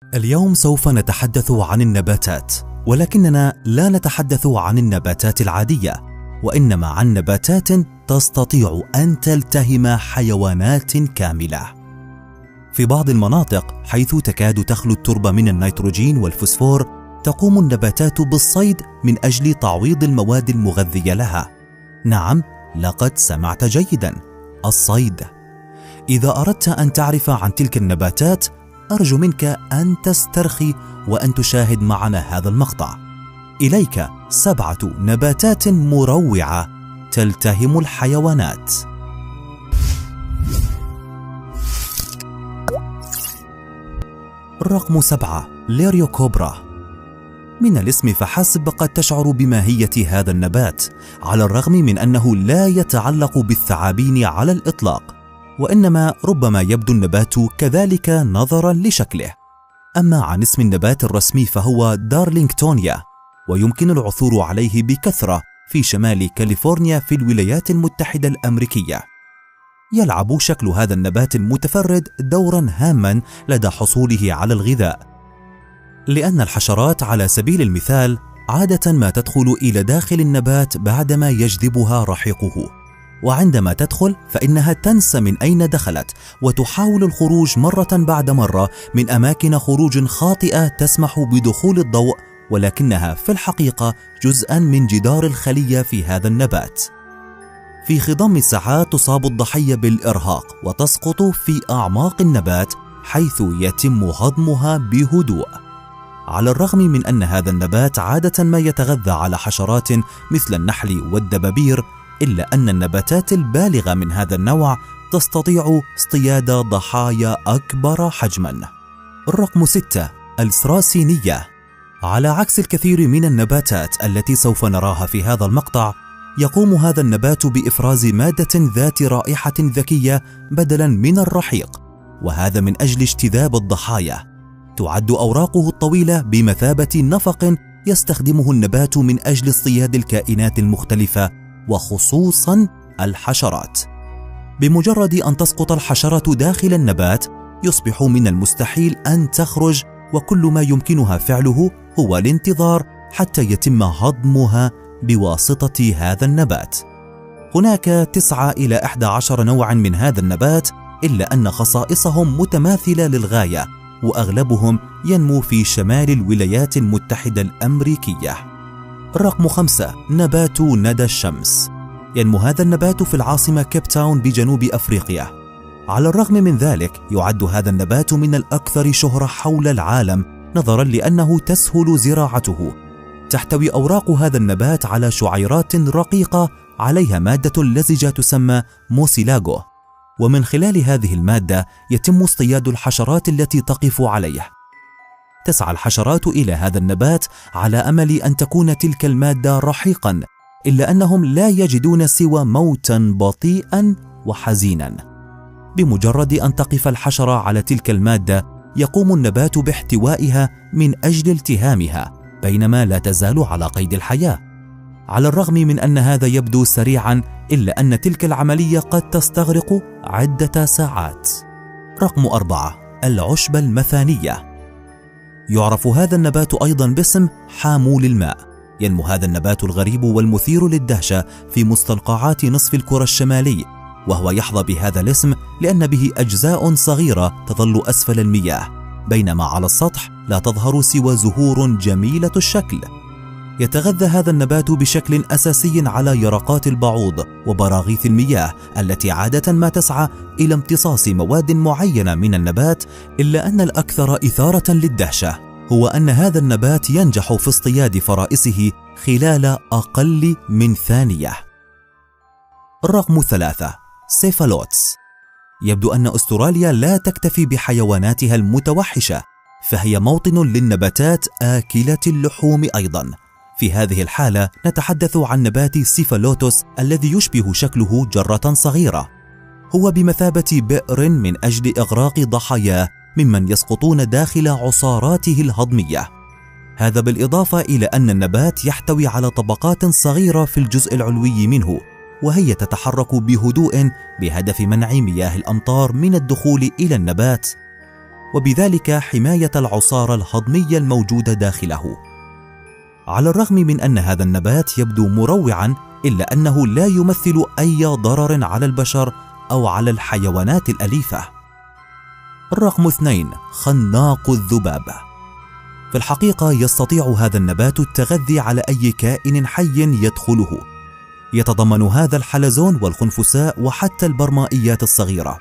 اليوم سوف نتحدث عن النباتات، ولكننا لا نتحدث عن النباتات العادية، وإنما عن نباتات تستطيع أن تلتهم حيوانات كاملة. في بعض المناطق حيث تكاد تخلو التربة من النيتروجين والفوسفور، تقوم النباتات بالصيد من أجل تعويض المواد المغذية لها. نعم، لقد سمعت جيدا، الصيد. إذا أردت أن تعرف عن تلك النباتات، أرجو منك أن تسترخي وأن تشاهد معنا هذا المقطع. إليك 7 نباتات مروعة تلتهم الحيوانات. رقم 7، ليريوكوبرا. من الاسم فحسب قد تشعر بماهية هذا النبات، على الرغم من أنه لا يتعلق بالثعابين على الإطلاق، وإنما ربما يبدو النبات كذلك نظرا لشكله. أما عن اسم النبات الرسمي فهو دارلينغتونيا، ويمكن العثور عليه بكثرة في شمال كاليفورنيا في الولايات المتحدة الأمريكية. يلعب شكل هذا النبات المتفرد دورا هاما لدى حصوله على الغذاء، لأن الحشرات على سبيل المثال عادة ما تدخل إلى داخل النبات بعدما يجذبها رحيقه، وعندما تدخل فإنها تنسى من أين دخلت وتحاول الخروج مرة بعد مرة من أماكن خروج خاطئة تسمح بدخول الضوء، ولكنها في الحقيقة جزءا من جدار الخلية في هذا النبات. في خضم الساعات تصاب الضحية بالإرهاق وتسقط في أعماق النبات، حيث يتم هضمها بهدوء. على الرغم من أن هذا النبات عادة ما يتغذى على حشرات مثل النحل والدبابير، إلا أن النباتات البالغة من هذا النوع تستطيع اصطياد ضحايا أكبر حجما. الرقم 6، الثراسينية. على عكس الكثير من النباتات التي سوف نراها في هذا المقطع، يقوم هذا النبات بإفراز مادة ذات رائحة ذكية بدلا من الرحيق، وهذا من أجل اجتذاب الضحايا. تعد أوراقه الطويلة بمثابة نفق يستخدمه النبات من أجل اصطياد الكائنات المختلفة، وخصوصا الحشرات. بمجرد أن تسقط الحشرة داخل النبات، يصبح من المستحيل أن تخرج، وكل ما يمكنها فعله هو الانتظار حتى يتم هضمها بواسطة هذا النبات. هناك 9 إلى 11 نوعا من هذا النبات، إلا أن خصائصهم متماثلة للغاية، وأغلبهم ينمو في شمال الولايات المتحدة الأمريكية. رقم 5، نبات ندى الشمس. ينمو هذا النبات في العاصمة كيب تاون بجنوب أفريقيا. على الرغم من ذلك يعد هذا النبات من الأكثر شهرة حول العالم، نظرا لأنه تسهل زراعته. تحتوي أوراق هذا النبات على شعيرات رقيقة عليها مادة لزجة تسمى موسيلاغو، ومن خلال هذه المادة يتم اصطياد الحشرات التي تقف عليه. تسعى الحشرات إلى هذا النبات على أمل أن تكون تلك المادة رحيقا، إلا أنهم لا يجدون سوى موتا بطيئا وحزينا. بمجرد أن تقف الحشرة على تلك المادة، يقوم النبات باحتوائها من أجل التهامها، بينما لا تزال على قيد الحياة. على الرغم من أن هذا يبدو سريعا، إلا أن تلك العملية قد تستغرق عدة ساعات. رقم 4، العشبة المثانية. يعرف هذا النبات أيضا باسم حامول الماء. ينمو هذا النبات الغريب والمثير للدهشة في مستنقعات نصف الكرة الشمالي، وهو يحظى بهذا الاسم لأن به أجزاء صغيرة تظل أسفل المياه، بينما على السطح لا تظهر سوى زهور جميلة الشكل. يتغذى هذا النبات بشكل أساسي على يرقات البعوض وبراغيث المياه التي عادة ما تسعى إلى امتصاص مواد معينة من النبات، إلا أن الأكثر إثارة للدهشة هو أن هذا النبات ينجح في اصطياد فرائسه خلال أقل من ثانية. الرقم 3، سيفالوتس. يبدو أن أستراليا لا تكتفي بحيواناتها المتوحشة، فهي موطن للنباتات آكلة اللحوم أيضا. في هذه الحالة نتحدث عن نبات سيفالوتوس الذي يشبه شكله جرة صغيرة. هو بمثابة بئر من أجل إغراق ضحاياه ممن يسقطون داخل عصاراته الهضمية. هذا بالإضافة إلى أن النبات يحتوي على طبقات صغيرة في الجزء العلوي منه، وهي تتحرك بهدوء بهدف منع مياه الأمطار من الدخول إلى النبات. وبذلك حماية العصارة الهضمية الموجودة داخله. على الرغم من أن هذا النبات يبدو مروعا، إلا أنه لا يمثل أي ضرر على البشر أو على الحيوانات الأليفة. الرقم 2: خناق الذباب. في الحقيقة يستطيع هذا النبات التغذي على أي كائن حي يدخله. يتضمن هذا الحلزون والخنفساء وحتى البرمائيات الصغيرة.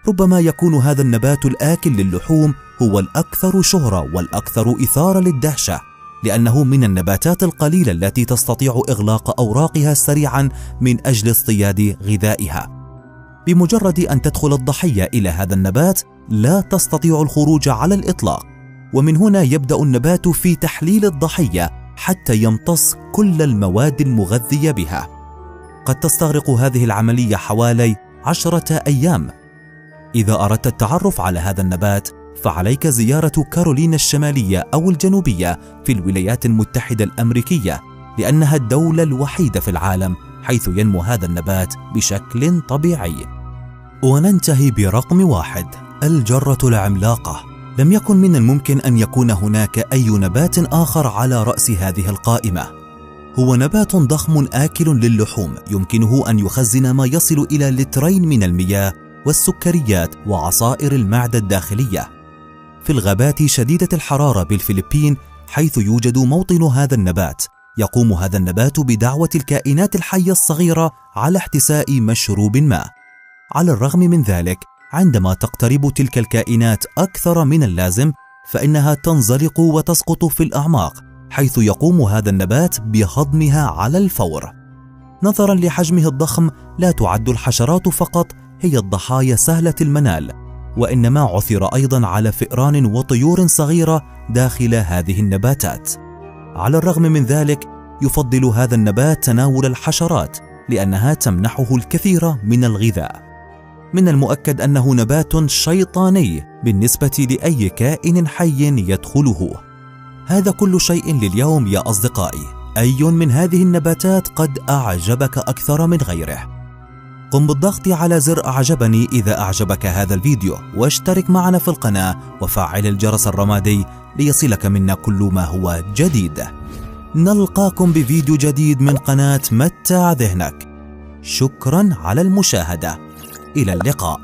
ربما يكون هذا النبات الآكل للحوم هو الأكثر شهرة والأكثر إثارة للدهشة، لأنه من النباتات القليلة التي تستطيع إغلاق أوراقها سريعا من أجل اصطياد غذائها. بمجرد أن تدخل الضحية إلى هذا النبات لا تستطيع الخروج على الإطلاق، ومن هنا يبدأ النبات في تحليل الضحية حتى يمتص كل المواد المغذية بها. قد تستغرق هذه العملية حوالي 10 أيام. إذا أردت التعرف على هذا النبات فعليك زيارة كارولينا الشمالية أو الجنوبية في الولايات المتحدة الأمريكية، لأنها الدولة الوحيدة في العالم حيث ينمو هذا النبات بشكل طبيعي. وننتهي برقم 1: الجرة العملاقة. لم يكن من الممكن أن يكون هناك أي نبات آخر على رأس هذه القائمة. هو نبات ضخم آكل للحوم، يمكنه أن يخزن ما يصل إلى لترين من المياه والسكريات وعصائر المعدة الداخلية. في الغابات شديدة الحرارة بالفلبين حيث يوجد موطن هذا النبات، يقوم هذا النبات بدعوة الكائنات الحية الصغيرة على احتساء مشروب ما. على الرغم من ذلك، عندما تقترب تلك الكائنات أكثر من اللازم فإنها تنزلق وتسقط في الأعماق، حيث يقوم هذا النبات بهضمها على الفور. نظرا لحجمه الضخم لا تعد الحشرات فقط هي الضحايا سهلة المنال، وإنما عثر أيضا على فئران وطيور صغيرة داخل هذه النباتات. على الرغم من ذلك يفضل هذا النبات تناول الحشرات لأنها تمنحه الكثير من الغذاء. من المؤكد أنه نبات شيطاني بالنسبة لأي كائن حي يدخله. هذا كل شيء لليوم يا أصدقائي. أي من هذه النباتات قد أعجبك أكثر من غيره؟ قم بالضغط على زر أعجبني إذا أعجبك هذا الفيديو، واشترك معنا في القناة وفعل الجرس الرمادي ليصلك منا كل ما هو جديد. نلقاكم بفيديو جديد من قناة متع ذهنك. شكرا على المشاهدة. إلى اللقاء.